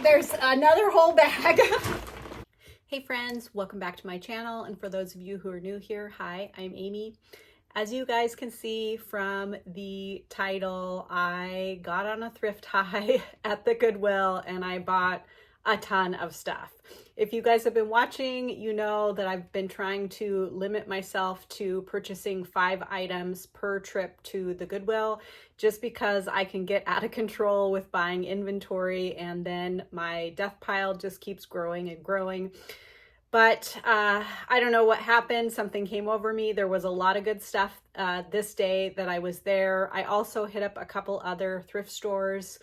there's another whole bag. Hey friends, welcome back to my channel. And for those of you who are new here, hi, I'm Amy. As you guys can see from the title, I got on a thrift high at the Goodwill and I bought a ton of stuff. If you guys have been watching, you know that I've been trying to limit myself to purchasing 5 items per trip to the Goodwill, just because I can get out of control with buying inventory and then my death pile just keeps growing and growing. But I don't know what happened. Something came over me. There was a lot of good stuff this day that I was there. I also hit up a couple other thrift stores.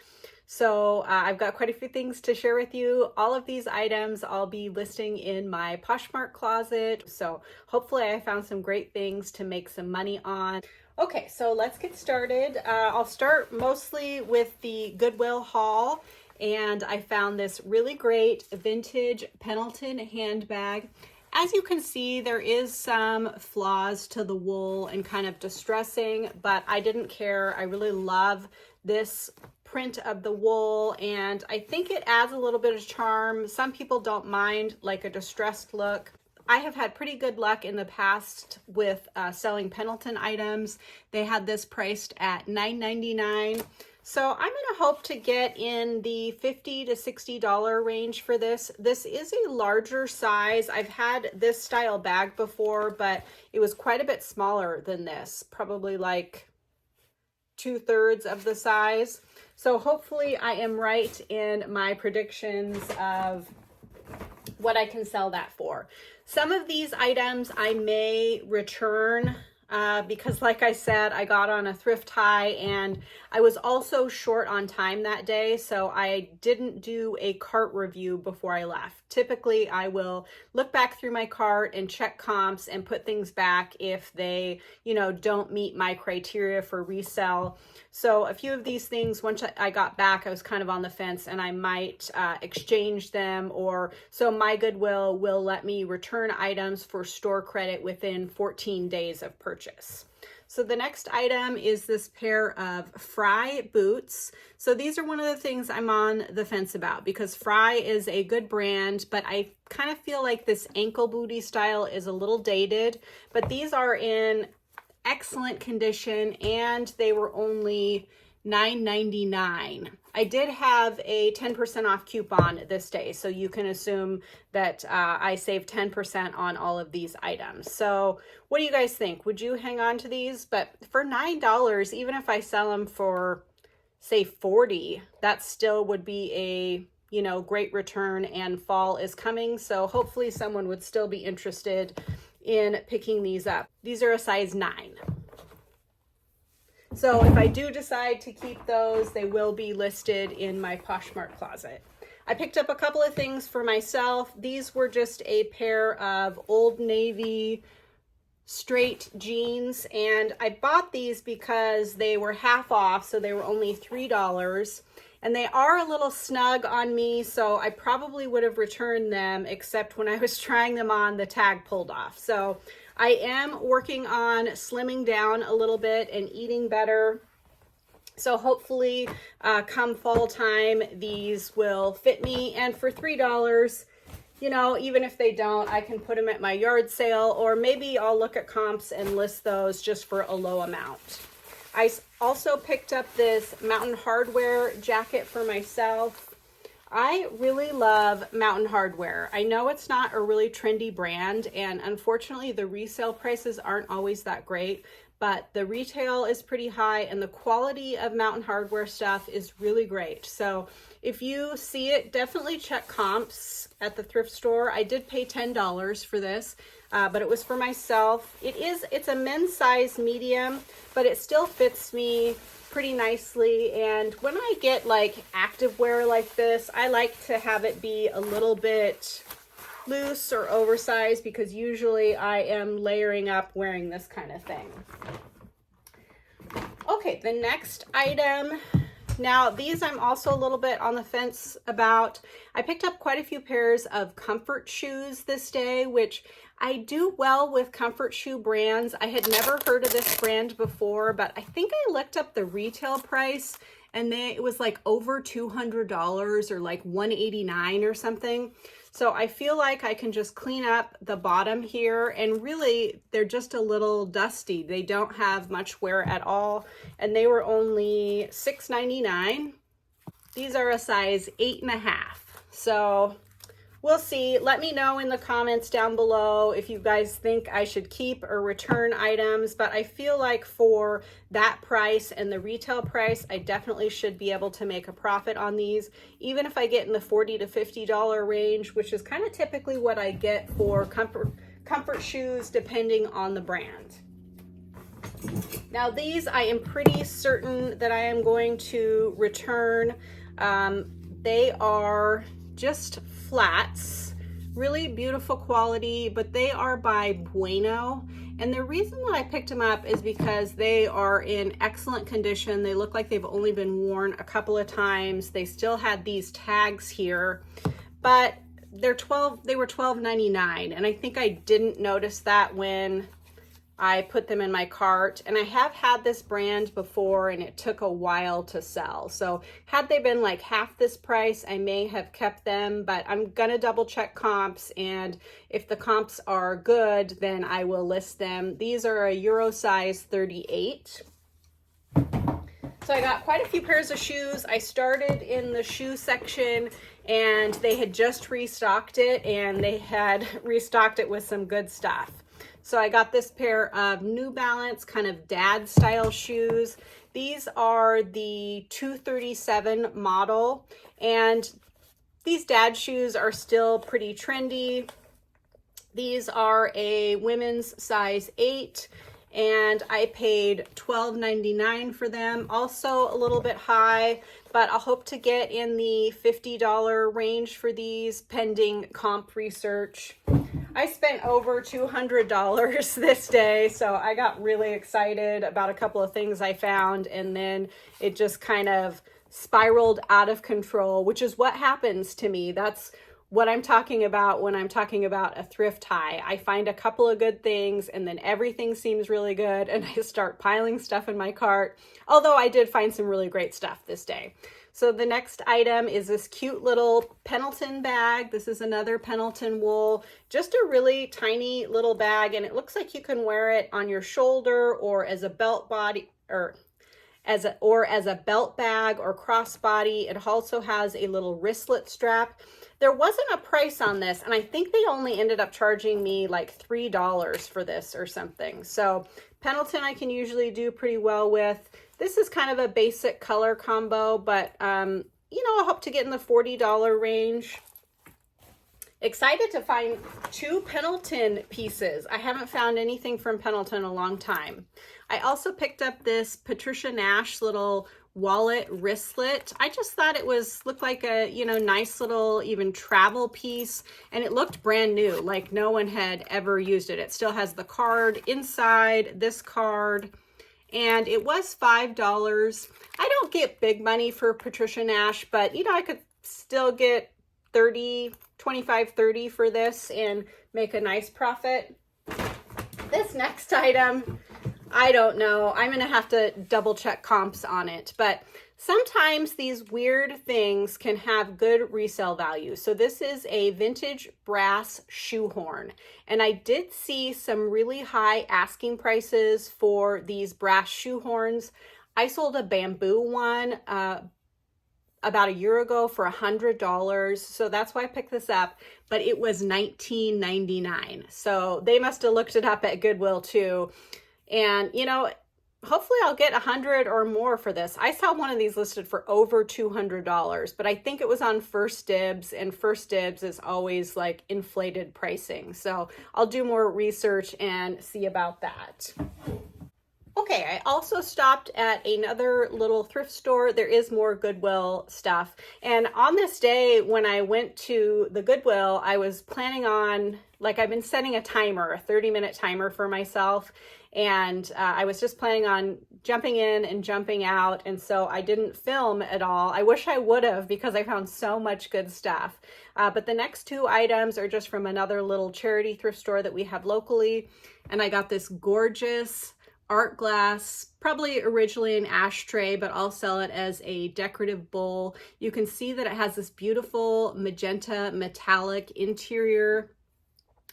So I've got quite a few things to share with you. All of these items I'll be listing in my Poshmark closet. So hopefully I found some great things to make some money on. Okay, so let's get started. I'll start mostly with the Goodwill haul. And I found this really great vintage Pendleton handbag. As you can see, there is some flaws to the wool and kind of distressing, but I didn't care. I really love this print of the wool, and I think it adds a little bit of charm. Some people don't mind like a distressed look. I have had pretty good luck in the past with selling Pendleton items. They had this priced at $9.99. So I'm gonna hope to get in the $50 to $60 range for this. This is a larger size. I've had this style bag before, but it was quite a bit smaller than this, probably like 2/3 of the size. So hopefully I am right in my predictions of what I can sell that for. Some of these items I may return because like I said, I got on a thrift high and I was also short on time that day. So I didn't do a cart review before I left. Typically I will look back through my cart and check comps and put things back if they, don't meet my criteria for resell. So a few of these things, once I got back, I was kind of on the fence and I might exchange them, or so my Goodwill will let me return items for store credit within 14 days of purchase. So the next item is this pair of Fry boots. So these are one of the things I'm on the fence about because Fry is a good brand, but I kind of feel like this ankle booty style is a little dated, but these are in excellent condition and they were only $9.99. I did have a 10% off coupon this day, so you can assume that I saved 10% on all of these items. So what do you guys think? Would you hang on to these? But for $9, even if I sell them for say $40, that still would be a great return, and fall is coming, so hopefully someone would still be interested in picking these up. These are a size 9. So if I do decide to keep those, they will be listed in my Poshmark closet. I picked up a couple of things for myself. These were just a pair of Old Navy straight jeans, and I bought these because they were half off, so they were only $3. And they are a little snug on me, so I probably would have returned them, except when I was trying them on, the tag pulled off. So I am working on slimming down a little bit and eating better. So hopefully come fall time, these will fit me. And for $3, even if they don't, I can put them at my yard sale, or maybe I'll look at comps and list those just for a low amount. I also picked up this Mountain Hardwear jacket for myself. I really love Mountain Hardwear. I know it's not a really trendy brand, and unfortunately the resale prices aren't always that great, but the retail is pretty high and the quality of Mountain Hardwear stuff is really great. So if you see it, definitely check comps at the thrift store. I did pay $10 for this, but it was for myself. It's a men's size medium, but it still fits me pretty nicely. And when I get like activewear like this, I like to have it be a little bit loose or oversized because usually I am layering up wearing this kind of thing. Okay, the next item. Now these I'm also a little bit on the fence about. I picked up quite a few pairs of comfort shoes this day, which I do well with comfort shoe brands. I had never heard of this brand before, but I think I looked up the retail price and it was like over $200 or like $189 or something. So I feel like I can just clean up the bottom here, and really they're just a little dusty. They don't have much wear at all, and they were only $6.99. These are a size 8.5. So we'll see. Let me know in the comments down below if you guys think I should keep or return items, but I feel like for that price and the retail price, I definitely should be able to make a profit on these, even if I get in the $40 to $50 range, which is kind of typically what I get for comfort shoes, depending on the brand. Now these, I am pretty certain that I am going to return. They are just flats, really beautiful quality, but they are by Bueno. And the reason that I picked them up is because they are in excellent condition. They look like they've only been worn a couple of times. They still had these tags here, but they were $12.99. And I think I didn't notice that when I put them in my cart, and I have had this brand before and it took a while to sell. So had they been like half this price, I may have kept them, but I'm gonna double check comps, and if the comps are good, then I will list them. These are a Euro size 38. So I got quite a few pairs of shoes. I started in the shoe section and they had just restocked it, and they had restocked it with some good stuff. So I got this pair of New Balance kind of dad style shoes. These are the 237 model, and these dad shoes are still pretty trendy. These are a women's size 8, and I paid $12.99 for them. Also a little bit high, but I'll hope to get in the $50 range for these pending comp research. I spent over $200 this day, so I got really excited about a couple of things I found, and then it just kind of spiraled out of control, which is what happens to me. That's what I'm talking about when I'm talking about a thrift high. I find a couple of good things, and then everything seems really good, and I start piling stuff in my cart, although I did find some really great stuff this day. So the next item is this cute little Pendleton bag. This is another Pendleton wool, just a really tiny little bag, and it looks like you can wear it on your shoulder or as a belt body, or as a belt bag or crossbody. It also has a little wristlet strap. There wasn't a price on this, and I think they only ended up charging me like $3 for this or something. So Pendleton I can usually do pretty well with. This is kind of a basic color combo, but you know, I hope to get in the $40 range. Excited to find 2 Pendleton pieces. I haven't found anything from Pendleton in a long time. I also picked up this Patricia Nash little wallet wristlet. I just thought it looked like a, you know, nice little even travel piece, and it looked brand new, like no one had ever used it. It still has the card inside, this card, and it was $5. I don't get big money for Patricia Nash, but you know, I could still get 25, 30 for this and make a nice profit. This next item, I don't know. I'm going to have to double check comps on it, but sometimes these weird things can have good resale value. So this is a vintage brass shoehorn, and I did see some really high asking prices for these brass shoehorns. I sold a bamboo one about a year ago for $100, so that's why I picked this up, but it was $19.99. So they must have looked it up at Goodwill too. And you know, hopefully I'll get 100 or more for this. I saw one of these listed for over $200, but I think it was on First Dibs, and First Dibs is always like inflated pricing. So I'll do more research and see about that. Okay, I also stopped at another little thrift store. There is more Goodwill stuff. And on this day when I went to the Goodwill, I was planning on, like, I've been setting a timer, a 30-minute timer for myself. And I was just planning on jumping in and jumping out. And so I didn't film at all. I wish I would have, because I found so much good stuff. But the next 2 items are just from another little charity thrift store that we have locally. And I got this gorgeous art glass, probably originally an ashtray, but I'll sell it as a decorative bowl. You can see that it has this beautiful magenta metallic interior.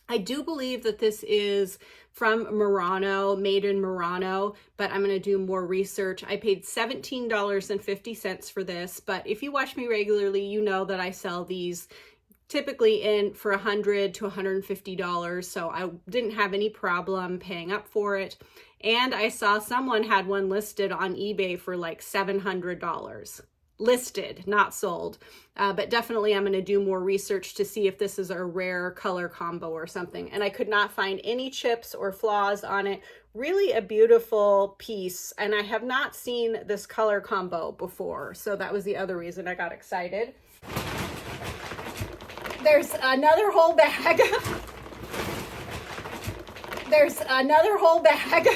I do believe that this is from Murano, made in Murano, but I'm going to do more research. I paid $17.50 for this, but if you watch me regularly, you know that I sell these typically in for $100 to $150, so I didn't have any problem paying up for it. And I saw someone had one listed on eBay for like $700. Listed, not sold. But definitely I'm going to do more research to see if this is a rare color combo or something. And I could not find any chips or flaws on it. Really a beautiful piece. And I have not seen this color combo before. So that was the other reason I got excited. There's another whole bag. There's another whole bag.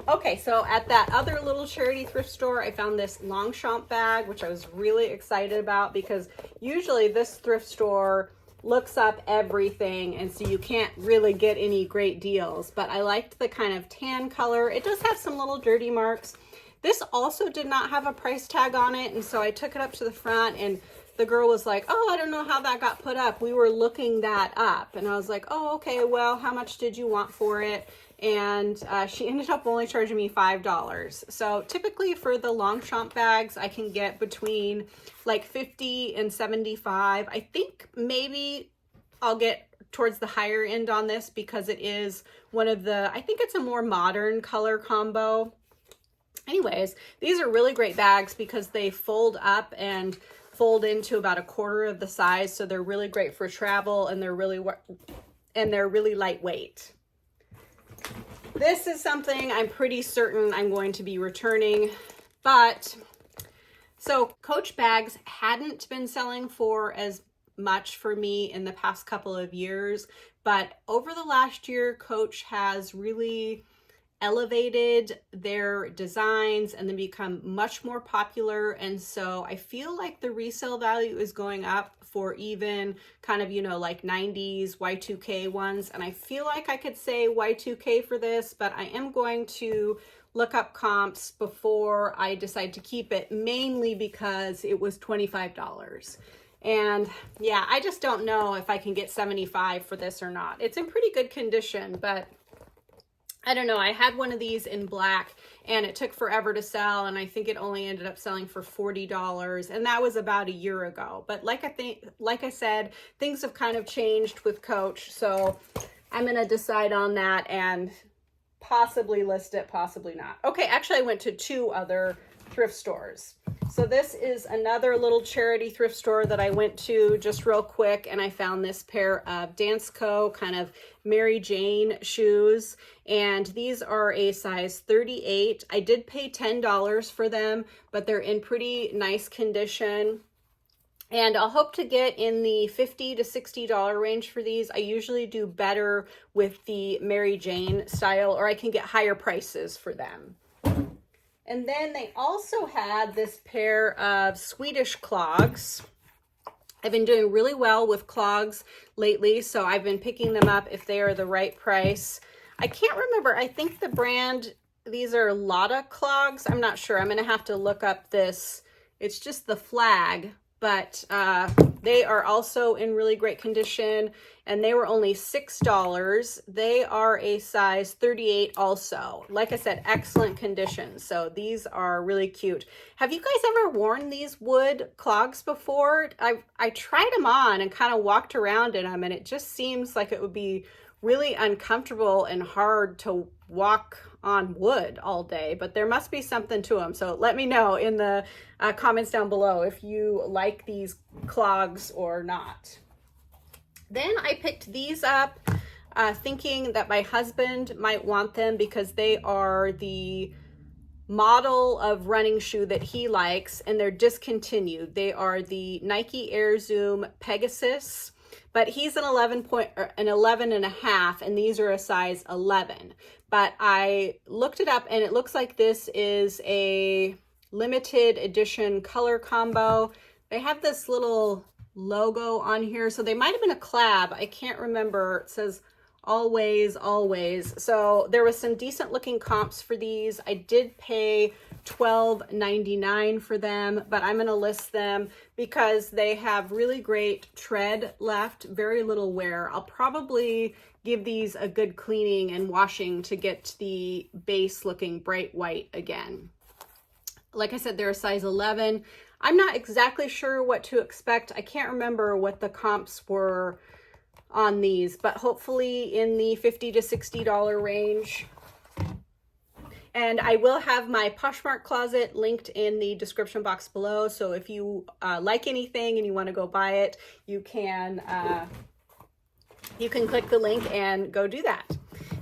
Okay, so at that other little charity thrift store, I found this Longchamp bag, which I was really excited about because usually this thrift store looks up everything, and so you can't really get any great deals. But I liked the kind of tan color. It does have some little dirty marks. This also did not have a price tag on it, and so I took it up to the front, and the girl was like, oh, I don't know how that got put up. We were looking that up. And I was like, oh, okay, well, how much did you want for it? And she ended up only charging me $5. So typically for the Longchamp bags, I can get between like 50 and 75. I think maybe I'll get towards the higher end on this because it is one of the, I think it's a more modern color combo. Anyways, these are really great bags because they fold up and fold into about a quarter of the size, so they're really great for travel, and they're really lightweight. This is something I'm pretty certain I'm going to be returning, but so Coach bags hadn't been selling for as much for me in the past couple of years, but over the last year, Coach has really elevated their designs and then become much more popular. And so I feel like the resale value is going up for even kind of, you know, like 90s Y2K ones. And I feel like I could say Y2K for this, but I am going to look up comps before I decide to keep it, mainly because it was $25. And yeah, I just don't know if I can get 75 for this or not. It's in pretty good condition, but I don't know. I had one of these in black and it took forever to sell, and I think it only ended up selling for $40, and that was about a year ago. But like I said, things have kind of changed with Coach, so I'm going to decide on that and possibly list it, possibly not. Okay, actually I went to two other thrift stores. So this is another little charity thrift store that I went to just real quick, and I found this pair of Dance Co. kind of Mary Jane shoes, and these are a size 38. I did pay $10 for them, but they're in pretty nice condition. And I'll hope to get in the $50 to $60 range for these. I usually do better with the Mary Jane style, or I can get higher prices for them. And then they also had this pair of Swedish clogs. I've been doing really well with clogs lately, so I've been picking them up if they are the right price. I can't remember. I think the brand, these are Lotta clogs. I'm not sure. I'm going to have to look up this. It's just the flag, but they are also in really great condition, and they were only $6. They are a size 38 also. Like I said, excellent condition. So these are really cute. Have you guys ever worn these wood clogs before? I tried them on and kind of walked around in them, and it just seems like it would be really uncomfortable and hard to walk on wood all day, but there must be something to them. So let me know in the comments down below if you like these clogs or not. Then I picked these up thinking that my husband might want them because they are the model of running shoe that he likes, and they're discontinued. They are the Nike Air Zoom Pegasus, but he's an 11 and a half, and these are a size 11. But I looked it up, and it looks like this is a limited edition color combo. They have this little logo on here, so they might have been a collab. I can't remember. It says always, always. So there was some decent looking comps for these. I did pay $12.99 for them, but I'm going to list them because they have really great tread left, very little wear. I'll probably give these a good cleaning and washing to get the base looking bright white again. Like I said, they're a size 11. I'm not exactly sure what to expect. I can't remember what the comps were on these, but hopefully in the $50 to $60 range. And I will have my Poshmark closet linked in the description box below. So if you like anything and you want to go buy it, you can click the link and go do that.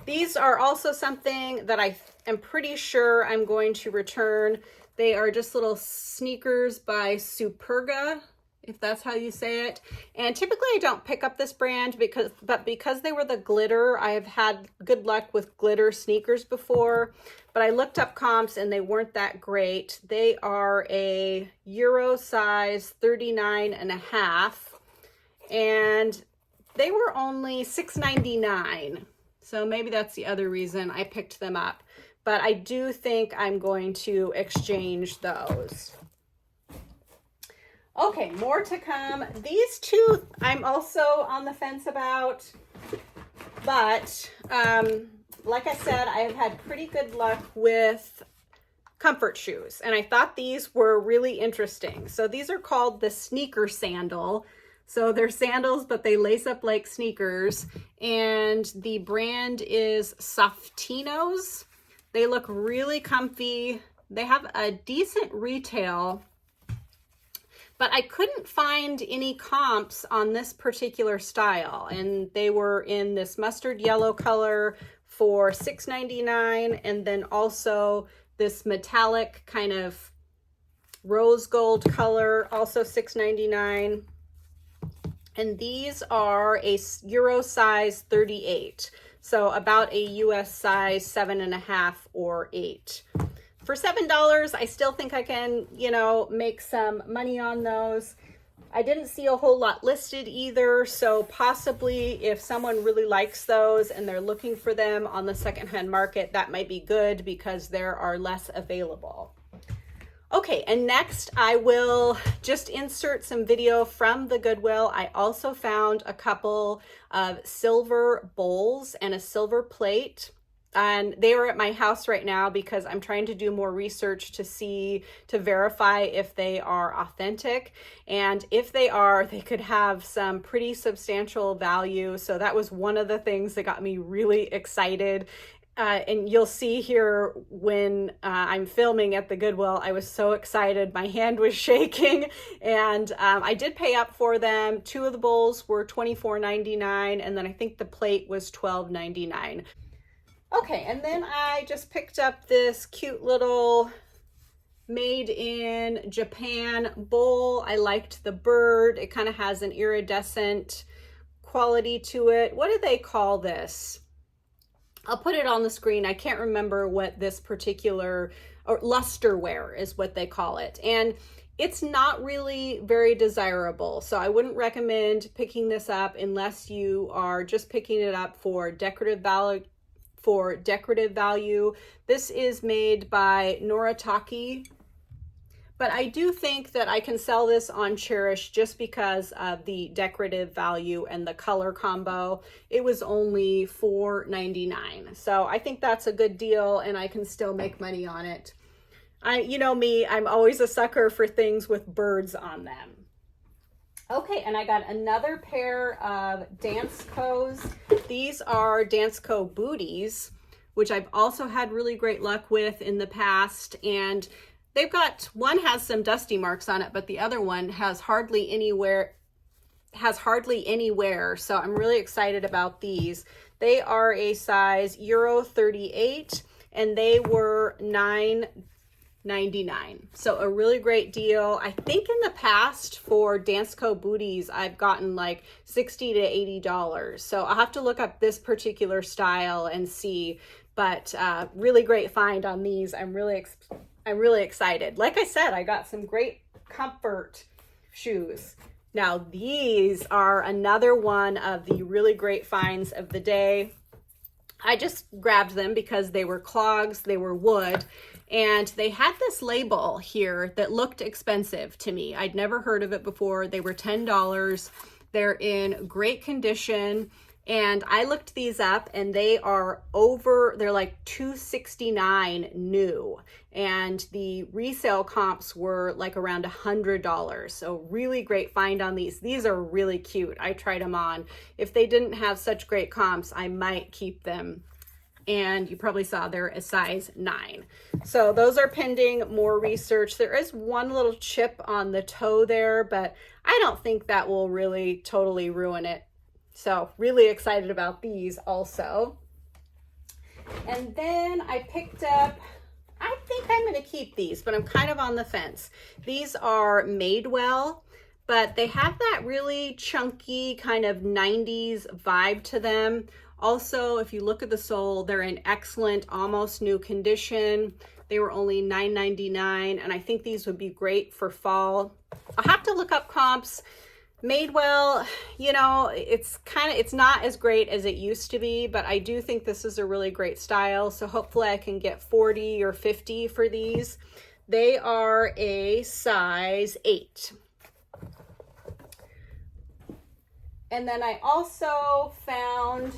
These are also something that I am pretty sure I'm going to return. They are just little sneakers by Superga, if that's how you say it. And typically I don't pick up this brand because they were the glitter, I have had good luck with glitter sneakers before, but I looked up comps and they weren't that great. They are a Euro size 39.5, and they were only $6.99. So maybe that's the other reason I picked them up. But I do think I'm going to exchange those. Okay, more to come. These two I'm also on the fence about, but like I said, I have had pretty good luck with comfort shoes, and I thought these were really interesting. So these are called the sneaker sandal. So they're sandals, but they lace up like sneakers, and the brand is Softinos. They look really comfy. They have a decent retail, but I couldn't find any comps on this particular style. And they were in this mustard yellow color for $6.99, and then also this metallic kind of rose gold color, also $6.99. And these are a Euro size 38. So about a US size 7.5 or 8. For $7, I still think I can, make some money on those. I didn't see a whole lot listed either. So possibly if someone really likes those and they're looking for them on the secondhand market, that might be good because there are less available. Okay, and next I will just insert some video from the Goodwill. I also found a couple of silver bowls and a silver plate, and they are at my house right now because I'm trying to do more research to verify if they are authentic. And if they are, they could have some pretty substantial value. So that was one of the things that got me really excited. And you'll see here when I'm filming at the Goodwill, I was so excited. My hand was shaking, and I did pay up for them. Two of the bowls were $24.99, and then I think the plate was $12.99. Okay, and then I just picked up this cute little made in Japan bowl. I liked the bird. It kind of has an iridescent quality to it. What do they call this? I'll put it on the screen. I can't remember what this particular, or lusterware is what they call it. And it's not really very desirable. So I wouldn't recommend picking this up unless you are just picking it up for decorative value. This is made by Noritake. But I do think that I can sell this on Chairish just because of the decorative value and the color combo. It was only $4.99. So I think that's a good deal and I can still make money on it. You know me, I'm always a sucker for things with birds on them. Okay, and I got another pair of Danceco's. These are Danceco booties, which I've also had really great luck with in the past. And they've got, one has some dusty marks on it, but the other one has hardly any wear. So I'm really excited about these. They are a size Euro 38, and they were $9.99. So a really great deal. I think in the past for Danceco booties, I've gotten like $60 to $80. So I'll have to look up this particular style and see, but really great find on these. I'm really excited. Like I said, I got some great comfort shoes. Now these are another one of the really great finds of the day. I just grabbed them because they were clogs, they were wood, and they had this label here that looked expensive to me. I'd never heard of it before. They were $10. They're in great condition. And I looked these up and they're like $269 new. And the resale comps were like around $100. So really great find on these. These are really cute. I tried them on. If they didn't have such great comps, I might keep them. And you probably saw they're a size 9. So those are pending more research. There is one little chip on the toe there, but I don't think that will really totally ruin it. So really excited about these also. And then I picked up, I think I'm going to keep these, but I'm kind of on the fence. These are Madewell, but they have that really chunky kind of 90s vibe to them. Also, if you look at the sole, they're in excellent, almost new condition. They were only $9.99, and I think these would be great for fall. I'll have to look up comps. Madewell, you know, it's not as great as it used to be, but I do think this is a really great style. So hopefully I can get 40 or 50 for these. They are a size 8. And then I also found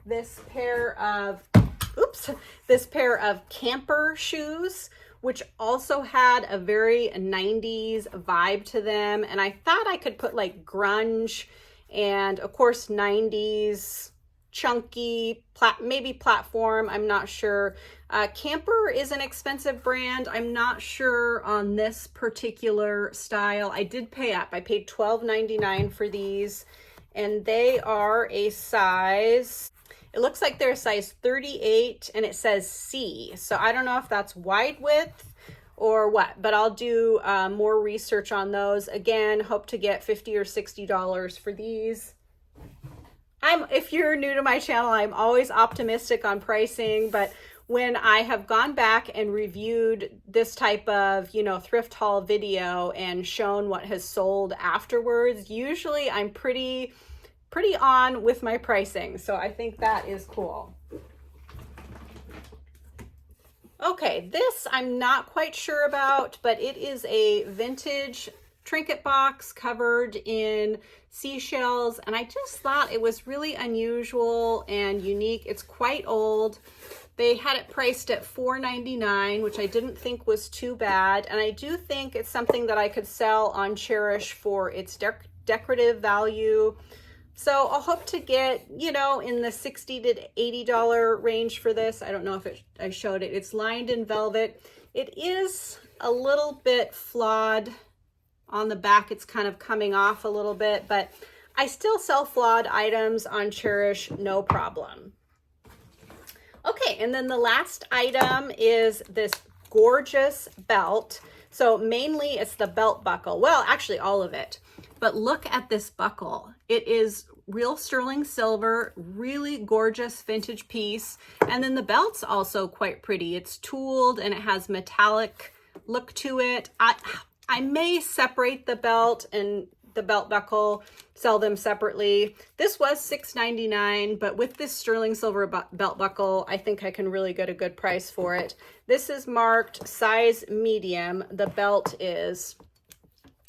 this pair of camper shoes, which also had a very 90s vibe to them. And I thought I could put like grunge and of course 90s chunky, maybe platform, I'm not sure. Camper is an expensive brand. I'm not sure on this particular style. I did pay up. I paid $12.99 for these, and they are a size, it looks like they're a size 38 and it says C. So I don't know if that's wide width or what, but I'll do more research on those. Again, hope to get $50 or $60 for these. If you're new to my channel, I'm always optimistic on pricing, but when I have gone back and reviewed this type of, you know, thrift haul video and shown what has sold afterwards, usually I'm pretty on with my pricing. So I think that is cool. Okay, this I'm not quite sure about, but it is a vintage trinket box covered in seashells, and I just thought it was really unusual and unique. It's quite old. They had it priced at $4.99, which I didn't think was too bad, and I do think it's something that I could sell on Chairish for its decorative value. So I'll hope to get, you know, in the $60 to $80 range for this. I don't know if I showed it. It's lined in velvet. It is a little bit flawed on the back. It's kind of coming off a little bit, but I still sell flawed items on Chairish, no problem. Okay, and then the last item is this gorgeous belt. So mainly it's the belt buckle. Well, actually all of it. But look at this buckle. It is real sterling silver, really gorgeous vintage piece. And then the belt's also quite pretty. It's tooled and it has metallic look to it. I may separate the belt and the belt buckle, sell them separately. This was $6.99, but with this sterling silver belt buckle, I think I can really get a good price for it. This is marked size medium. The belt is,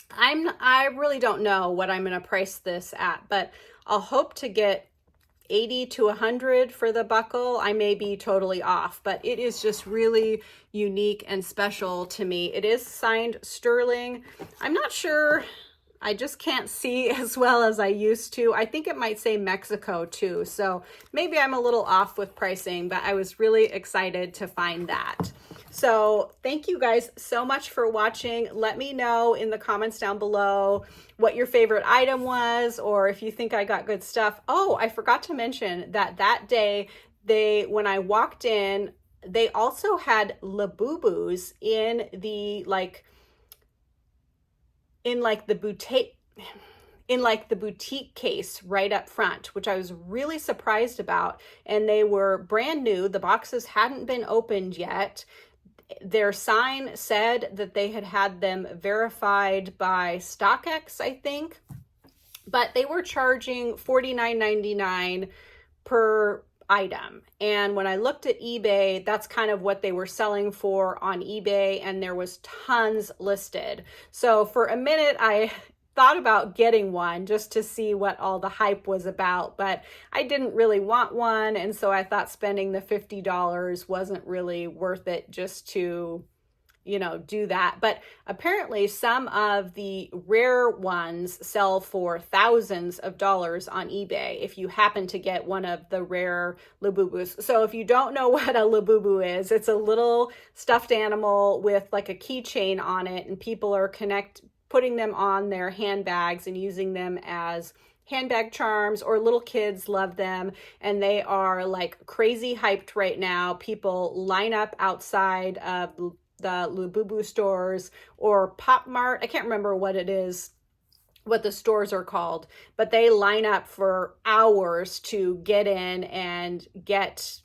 I really don't know what I'm going to price this at, but I'll hope to get 80 to 100 for the buckle. I may be totally off, but it is just really unique and special to me. It is signed sterling. I'm not sure. I just can't see as well as I used to. I think it might say Mexico too. So maybe I'm a little off with pricing, but I was really excited to find that. So thank you guys so much for watching. Let me know in the comments down below what your favorite item was, or if you think I got good stuff. Oh, I forgot to mention that day when I walked in, they also had Labubus in the the boutique case right up front, which I was really surprised about. And they were brand new. The boxes hadn't been opened yet. Their sign said that they had had them verified by StockX, I think. but they were charging $49.99 per item. And when I looked at eBay, that's kind of what they were selling for on eBay, and there was tons listed. So for a minute, I thought about getting one just to see what all the hype was about, but I didn't really want one, and so I thought spending the $50 wasn't really worth it just to, you know, do that. But apparently some of the rare ones sell for thousands of dollars on eBay if you happen to get one of the rare Labubus. So if you don't know what a Labubu is, it's a little stuffed animal with like a keychain on it, and people are putting them on their handbags and using them as handbag charms, or little kids love them, and they are like crazy hyped right now. People line up outside of the Labubu stores or Pop Mart. I can't remember what it is, what the stores are called, but they line up for hours to get in and get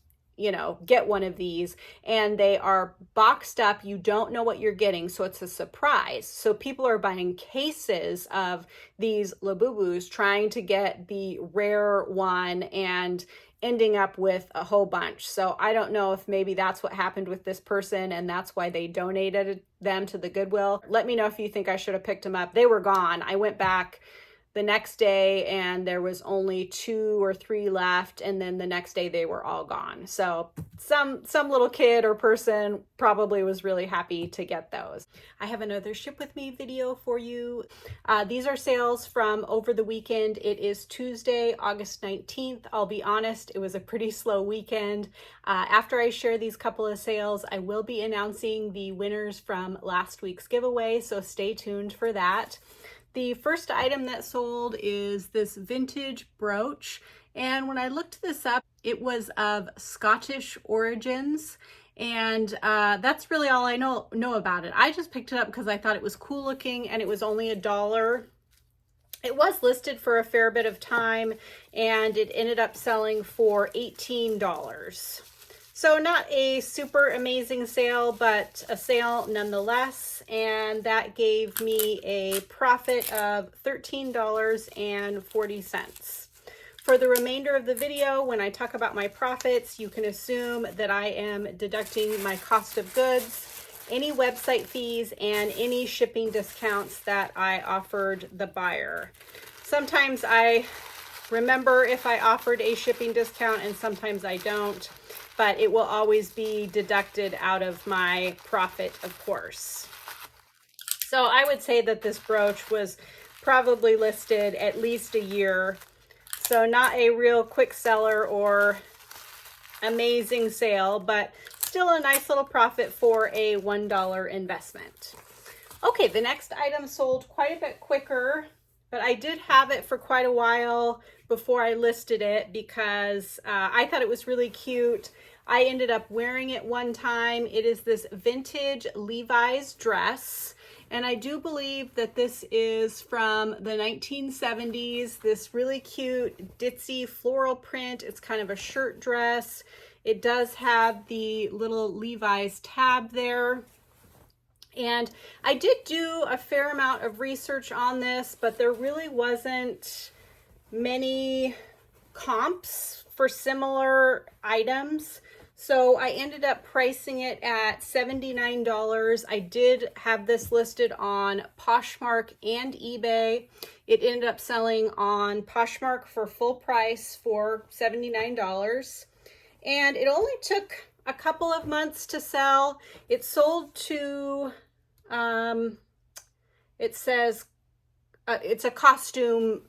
one of these, and they are boxed up. You don't know what you're getting, so it's a surprise. So people are buying cases of these Labubus, trying to get the rare one and ending up with a whole bunch. So I don't know if maybe that's what happened with this person and that's why they donated them to the Goodwill. Let me know if you think I should have picked them up. They were gone. I went back the next day and there was only 2 or 3 left, and then the next day they were all gone. So some little kid or person probably was really happy to get those. I have another ship with me video for you. These are sales from over the weekend. It is Tuesday, August 19th. I'll be honest, it was a pretty slow weekend. After I share these couple of sales, I will be announcing the winners from last week's giveaway, so stay tuned for that. The first item that sold is this vintage brooch, and when I looked this up, it was of Scottish origins, and that's really all I know about it. I just picked it up because I thought it was cool looking, and it was only $1. It was listed for a fair bit of time, and it ended up selling for $18. So not a super amazing sale, but a sale nonetheless, and that gave me a profit of $13.40. For the remainder of the video, when I talk about my profits, you can assume that I am deducting my cost of goods, any website fees, and any shipping discounts that I offered the buyer. Sometimes I remember if I offered a shipping discount and sometimes I don't, but it will always be deducted out of my profit, of course. So I would say that this brooch was probably listed at least a year. So not a real quick seller or amazing sale, but still a nice little profit for a $1 investment. Okay, the next item sold quite a bit quicker, but I did have it for quite a while before I listed it because I thought it was really cute. I ended up wearing it one time. It is this vintage Levi's dress, and I do believe that this is from the 1970s. This really cute ditzy floral print. It's kind of a shirt dress. It does have the little Levi's tab there. And I did do a fair amount of research on this, but there really wasn't many comps for similar items. So I ended up pricing it at $79. I did have this listed on Poshmark and eBay. It ended up selling on Poshmark for full price for $79. And it only took a couple of months to sell. It sold to, it says it's a costumes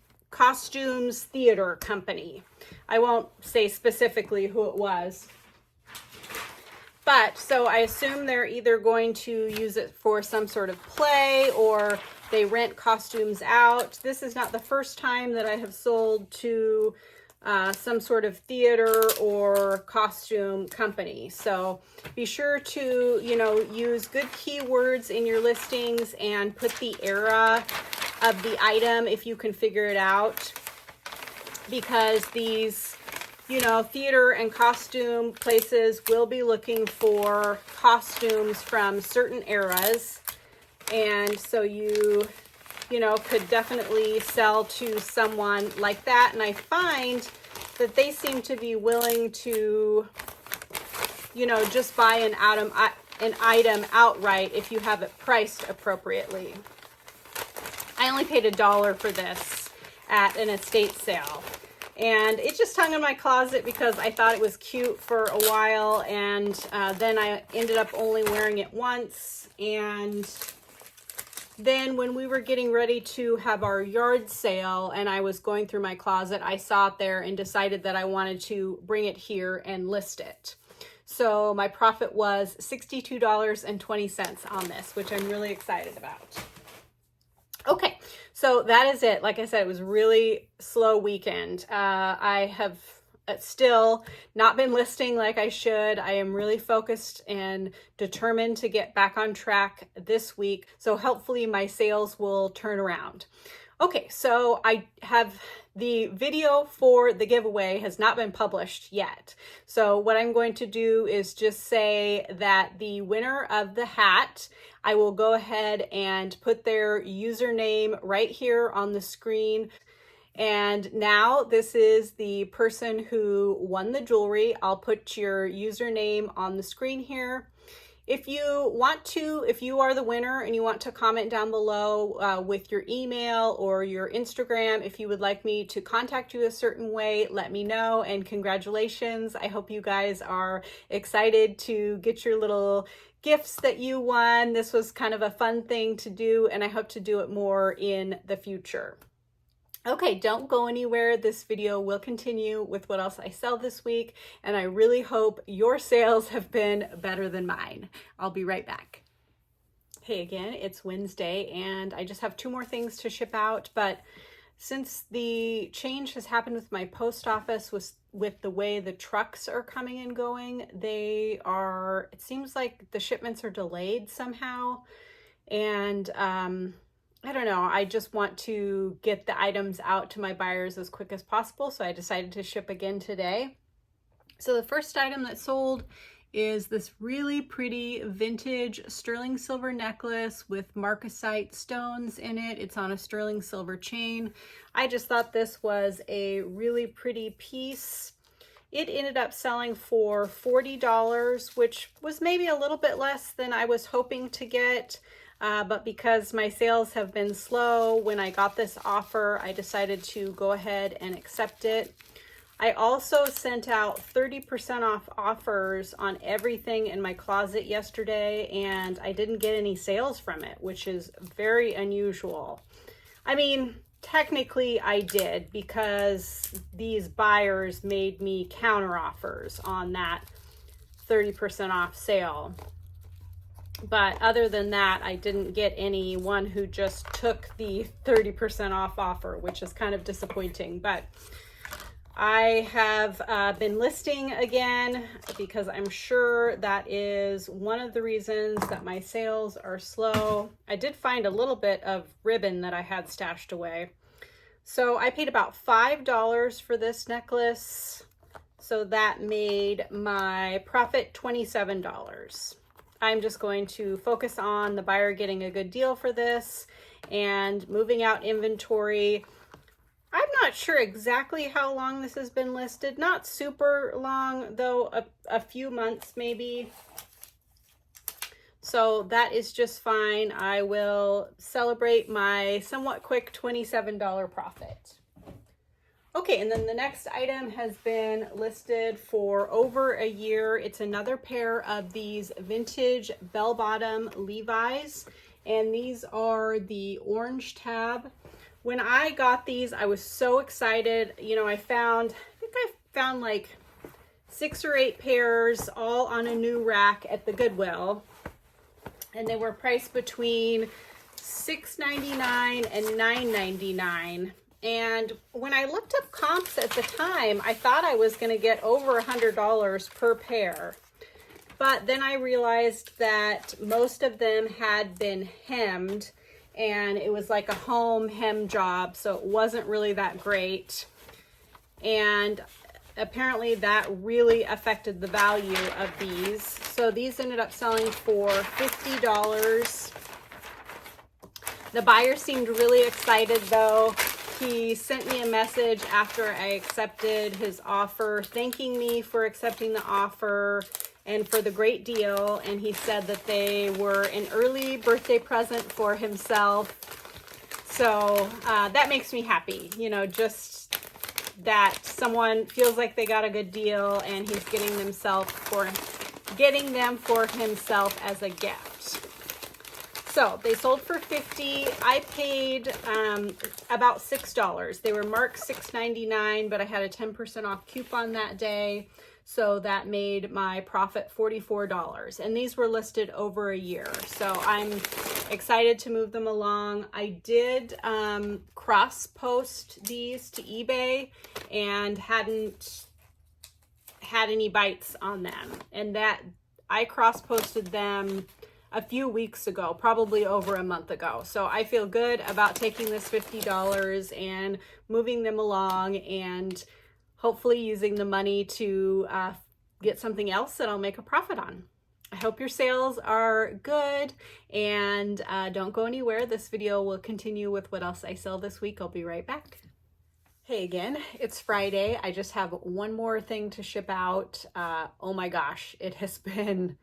theater company. I won't say specifically who it was. But so I assume they're either going to use it for some sort of play or they rent costumes out. This is not the first time that I have sold to some sort of theater or costume company. So be sure to, use good keywords in your listings and put the era of the item if you can figure it out, because these theater and costume places will be looking for costumes from certain eras. And so you you know, could definitely sell to someone like that. And I find that they seem to be willing to, you know, just buy an item outright if you have it priced appropriately. I only paid $1 for this at an estate sale. And it just hung in my closet because I thought it was cute for a while. And then I ended up only wearing it once. And then when we were getting ready to have our yard sale and I was going through my closet, I saw it there and decided that I wanted to bring it here and list it. So my profit was $62.20 on this, which I'm really excited about. Okay, so that is it. Like I said, it was a really slow weekend. I have still not been listing like I should. I am really focused and determined to get back on track this week. So hopefully my sales will turn around. Okay, so I have the video for the giveaway has not been published yet. So what I'm going to do is just say that the winner of the hat, I will go ahead and put their username right here on the screen. And now this is the person who won the jewelry. I'll put your username on the screen here. If you want to, if you are the winner and you want to comment down below with your email or your Instagram, if you would like me to contact you a certain way, let me know. And congratulations. I hope you guys are excited to get your little gifts that you won. This was kind of a fun thing to do, and I hope to do it more in the future. Okay, don't go anywhere. This video will continue with what else I sell this week, and I really hope your sales have been better than mine. I'll be right back. Hey again, it's Wednesday, and I just have 2 more things to ship out, but since the change has happened with my post office with the way the trucks are coming and going, it seems like the shipments are delayed somehow, and I don't know, I just want to get the items out to my buyers as quick as possible, so I decided to ship again today. So the first item that sold is this really pretty vintage sterling silver necklace with marcasite stones in it. It's on a sterling silver chain. I just thought this was a really pretty piece. It ended up selling for $40, which was maybe a little bit less than I was hoping to get. But because my sales have been slow, when I got this offer, I decided to go ahead and accept it. I also sent out 30% off offers on everything in my closet yesterday, and I didn't get any sales from it, which is very unusual. I mean, technically I did, because these buyers made me counter offers on that 30% off sale. But other than that, I didn't get anyone who just took the 30% off offer, which is kind of disappointing. But I have been listing again because I'm sure that is one of the reasons that my sales are slow. I did find a little bit of ribbon that I had stashed away. So I paid about $5 for this necklace. So that made my profit $27. I'm just going to focus on the buyer getting a good deal for this and moving out inventory. I'm not sure exactly how long this has been listed. Not super long, though, a few months maybe. So that is just fine. I will celebrate my somewhat quick $27 profit. Okay, and then the next item has been listed for over a year. It's another pair of these vintage bell-bottom Levi's, and these are the orange tab. When I got these, I was so excited. You know, I think I found like 6 or 8 pairs all on a new rack at the Goodwill, and they were priced between $6.99 and $9.99. And when I looked up comps at the time, I thought I was going to get over $100 per pair. But then I realized that most of them had been hemmed, and it was like a home hem job, so it wasn't really that great. And apparently that really affected the value of these. So these ended up selling for $50. The buyer seemed really excited though. He sent me a message after I accepted his offer, thanking me for accepting the offer and for the great deal. And he said that they were an early birthday present for himself. So that makes me happy, you know, just that someone feels like they got a good deal and he's getting them for himself as a gift. So they sold for $50. I paid about $6. They were marked $6.99, but I had a 10% off coupon that day. So that made my profit $44. And these were listed over a year. So I'm excited to move them along. I did cross post these to eBay and hadn't had any bites on them. And that I cross posted them a few weeks ago, probably over a month ago. So I feel good about taking this $50 and moving them along and hopefully using the money to get something else that I'll make a profit on. I hope your sales are good and don't go anywhere. This video will continue with what else I sell this week. I'll be right back. Hey again, it's Friday. I just have one more thing to ship out. Oh my gosh, it has been,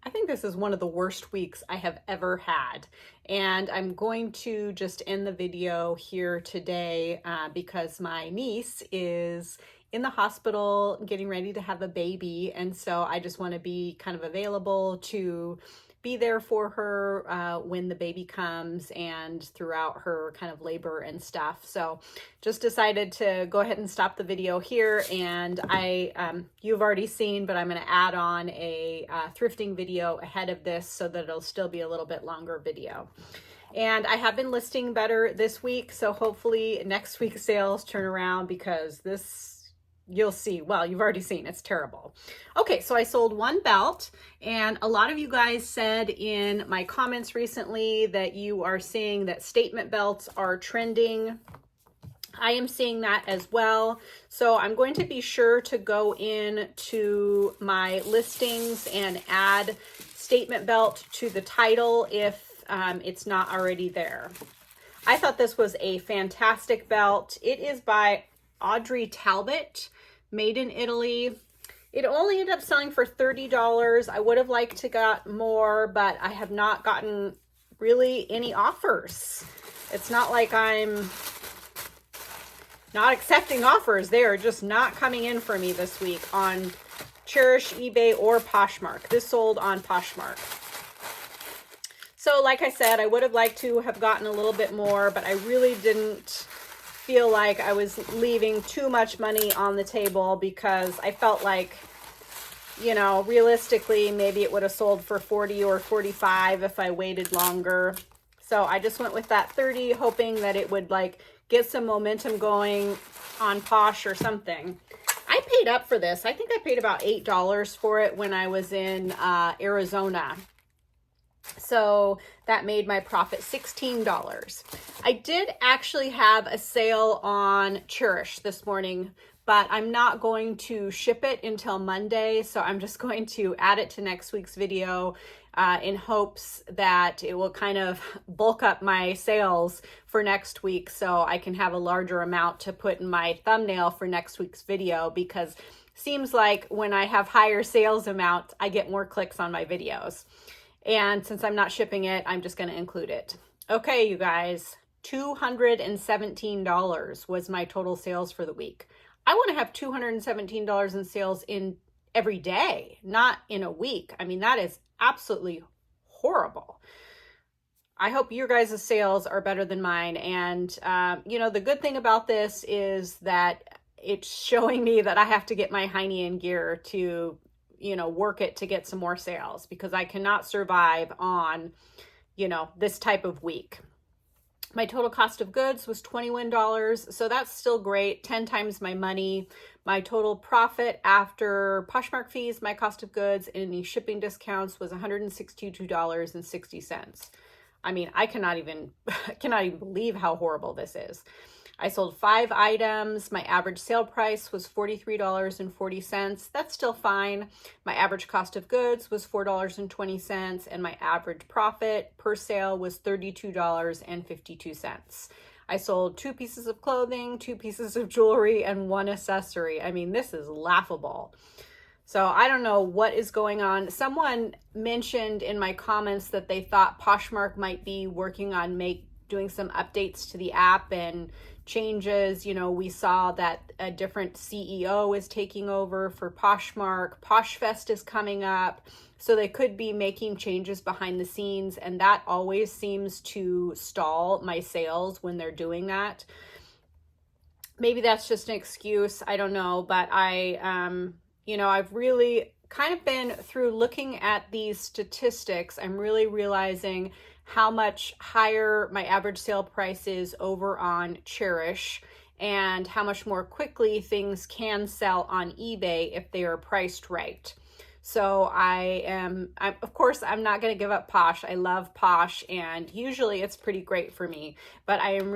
I think this is one of the worst weeks I have ever had. And I'm going to just end the video here today because my niece is in the hospital getting ready to have a baby. And so I just want to be kind of available to be there for her when the baby comes and throughout her kind of labor and stuff. So just decided to go ahead and stop the video here. And you've already seen, but I'm going to add on a thrifting video ahead of this so that it'll still be a little bit longer video. And I have been listing better this week. So hopefully next week's sales turn around because this, you'll see, well, you've already seen, it's terrible. Okay, so I sold one belt, and a lot of you guys said in my comments recently that you are seeing that statement belts are trending. I am seeing that as well. So I'm going to be sure to go in to my listings and add statement belt to the title if it's not already there. I thought this was a fantastic belt. It is by Audrey Talbot, made in Italy. It only ended up selling for $30. I would have liked to got more, but I have not gotten really any offers. It's not like I'm not accepting offers. They are just not coming in for me this week on Chairish, eBay, or Poshmark. This sold on Poshmark. So like I said, I would have liked to have gotten a little bit more, but I really didn't feel like I was leaving too much money on the table because I felt like, you know, realistically, maybe it would have sold for 40 or 45 if I waited longer. So I just went with that 30, hoping that it would like get some momentum going on Posh or something. I paid up for this. I think I paid about $8 for it when I was in Arizona. So that made my profit $16. I did actually have a sale on Chairish this morning, but I'm not going to ship it until Monday. So I'm just going to add it to next week's video in hopes that it will kind of bulk up my sales for next week so I can have a larger amount to put in my thumbnail for next week's video, because seems like when I have higher sales amount, I get more clicks on my videos. And since I'm not shipping it, I'm just going to include it. Okay, you guys, $217 was my total sales for the week. I want to have $217 in sales in every day, not in a week. I mean, that is absolutely horrible. I hope your guys' sales are better than mine. And, you know, the good thing about this is that it's showing me that I have to get my hiney in gear to, you know, work it to get some more sales, because I cannot survive on, you know, this type of week. My total cost of goods was $21. So that's still great. 10 times my money. My total profit after Poshmark fees, my cost of goods, and any shipping discounts was $162.60. I mean, I cannot even believe how horrible this is. I sold 5 items. My average sale price was $43.40. That's still fine. My average cost of goods was $4.20, and my average profit per sale was $32.52. I sold 2 pieces of clothing, 2 pieces of jewelry, and 1 accessory. I mean, this is laughable. So I don't know what is going on. Someone mentioned in my comments that they thought Poshmark might be working on doing some updates to the app and changes. You know, we saw that a different CEO is taking over for Poshmark. Poshfest is coming up. So they could be making changes behind the scenes, and that always seems to stall my sales when they're doing that. Maybe that's just an excuse. I don't know, but you know, I've really kind of been through looking at these statistics. I'm really realizing how much higher my average sale price is over on Chairish, and how much more quickly things can sell on eBay if they are priced right. So of course, I'm not going to give up Posh. I love Posh, and usually it's pretty great for me, but I've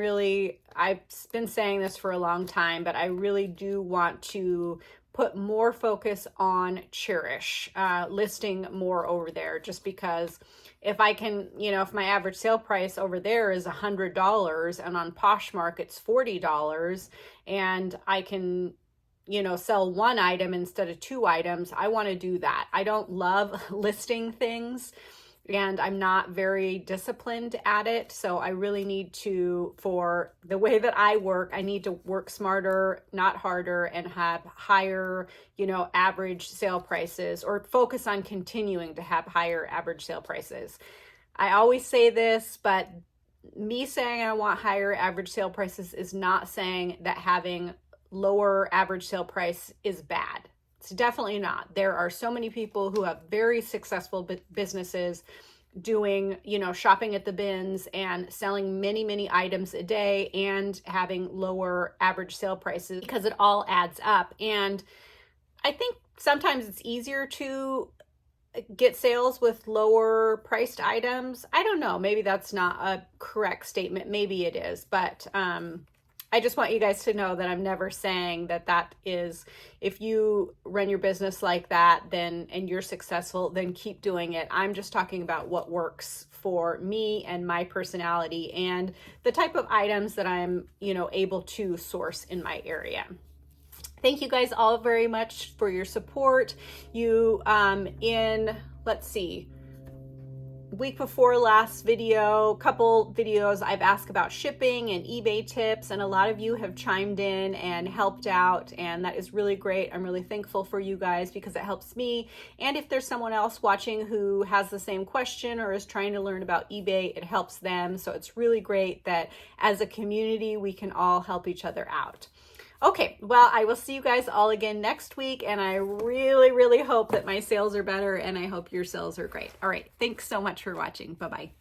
been saying this for a long time, but I really do want to put more focus on Chairish, listing more over there, just because if I can, you know, if my average sale price over there is $100 and on Poshmark it's $40, and I can, you know, sell 1 item instead of 2 items, I want to do that. I don't love listing things, and I'm not very disciplined at it. So I really need to, for the way that I work, I need to work smarter, not harder, and have higher, you know, average sale prices, or focus on continuing to have higher average sale prices. I always say this, but me saying I want higher average sale prices is not saying that having lower average sale price is bad. It's definitely not. There are so many people who have very successful businesses doing, you know, shopping at the bins and selling many, many items a day and having lower average sale prices, because it all adds up. And I think sometimes it's easier to get sales with lower priced items. I don't know. Maybe that's not a correct statement. Maybe it is, but I just want you guys to know that I'm never saying that is, if you run your business like that, then, and you're successful, then keep doing it. I'm just talking about what works for me and my personality and the type of items that I'm, you know, able to source in my area. Thank you guys all very much for your support. You, let's see, week before last video, couple videos, I've asked about shipping and eBay tips, and a lot of you have chimed in and helped out, and that is really great. I'm really thankful for you guys, because it helps me. And if there's someone else watching who has the same question or is trying to learn about eBay, it helps them. So it's really great that as a community, we can all help each other out. Okay, well, I will see you guys all again next week, and I really, really hope that my sales are better, and I hope your sales are great. All right, thanks so much for watching. Bye-bye.